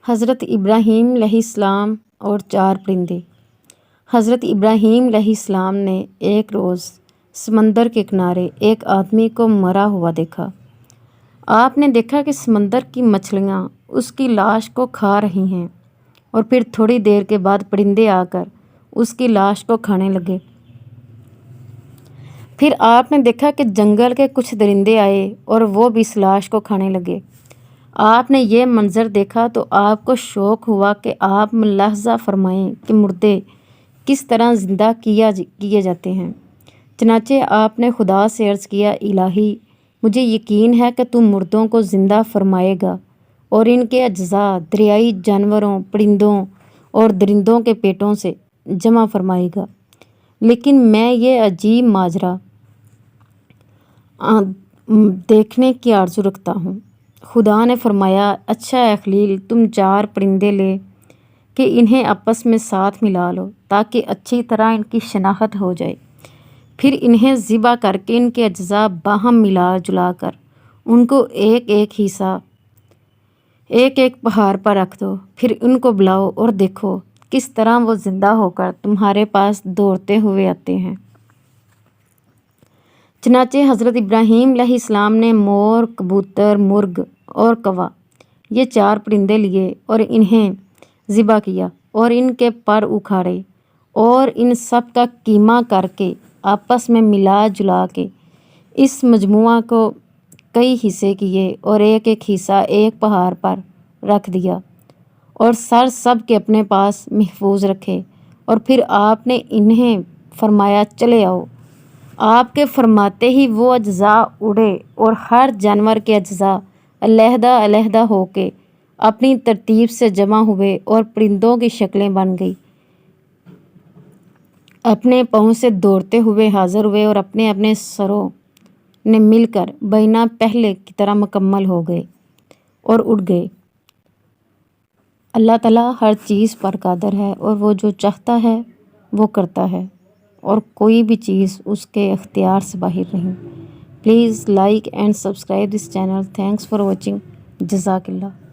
حضرت ابراہیم علیہ السلام اور 4 پرندے۔ حضرت ابراہیم علیہ السلام نے ایک روز سمندر کے کنارے ایک آدمی کو مرا ہوا دیکھا۔ آپ نے دیکھا کہ سمندر کی مچھلیاں اس کی لاش کو کھا رہی ہیں اور پھر تھوڑی دیر کے بعد پرندے آ کر اس کی لاش کو کھانے لگے۔ پھر آپ نے دیکھا کہ جنگل کے کچھ درندے آئے اور وہ بھی اس لاش کو کھانے لگے۔ آپ نے یہ منظر دیکھا تو آپ کو شوق ہوا کہ آپ ملاحظہ فرمائیں کہ مردے کس طرح زندہ کیے جاتے ہیں۔ چنانچہ آپ نے خدا سے عرض کیا، الہی، مجھے یقین ہے کہ تم مردوں کو زندہ فرمائے گا اور ان کے اجزاء دریائی جانوروں، پرندوں اور درندوں کے پیٹوں سے جمع فرمائے گا، لیکن میں یہ عجیب ماجرا دیکھنے کی آرزو رکھتا ہوں۔ خدا نے فرمایا، اچھا اے خلیل، تم 4 پرندے لے کہ انہیں آپس میں ساتھ ملا لو تاکہ اچھی طرح ان کی شناخت ہو جائے، پھر انہیں ذبح کر کے ان کے اجزاء باہم ملا جلا کر ان کو ایک ایک پہاڑ پر رکھ دو، پھر ان کو بلاؤ اور دیکھو کس طرح وہ زندہ ہو کر تمہارے پاس دوڑتے ہوئے آتے ہیں۔ چنانچہ حضرت ابراہیم علیہ السلام نے مور، کبوتر، مرغ اور کوا، یہ 4 پرندے لیے اور انہیں ذبح کیا اور ان کے پر اکھاڑے اور ان سب کا کیما کر کے آپس میں ملا جلا کے اس مجموعہ کو کئی حصے کیے اور ایک حصہ ایک پہاڑ پر رکھ دیا اور سب کے اپنے پاس محفوظ رکھے، اور پھر آپ نے انہیں فرمایا، چلے آؤ۔ آپ کے فرماتے ہی وہ اجزاء اڑے اور ہر جانور کے اجزاء علیحدہ علیحدہ ہو کے اپنی ترتیب سے جمع ہوئے اور پرندوں کی شکلیں بن گئی، اپنے پاؤں سے دوڑتے ہوئے حاضر ہوئے اور اپنے اپنے سروں نے مل کر بینہ پہلے کی طرح مکمل ہو گئے اور اڑ گئے۔ اللہ تعالیٰ ہر چیز پر قادر ہے اور وہ جو چاہتا ہے وہ کرتا ہے، اور کوئی بھی چیز اس کے اختیار سے باہر نہیں۔ Please like and subscribe this channel. Thanks for watching. جزاک اللہ۔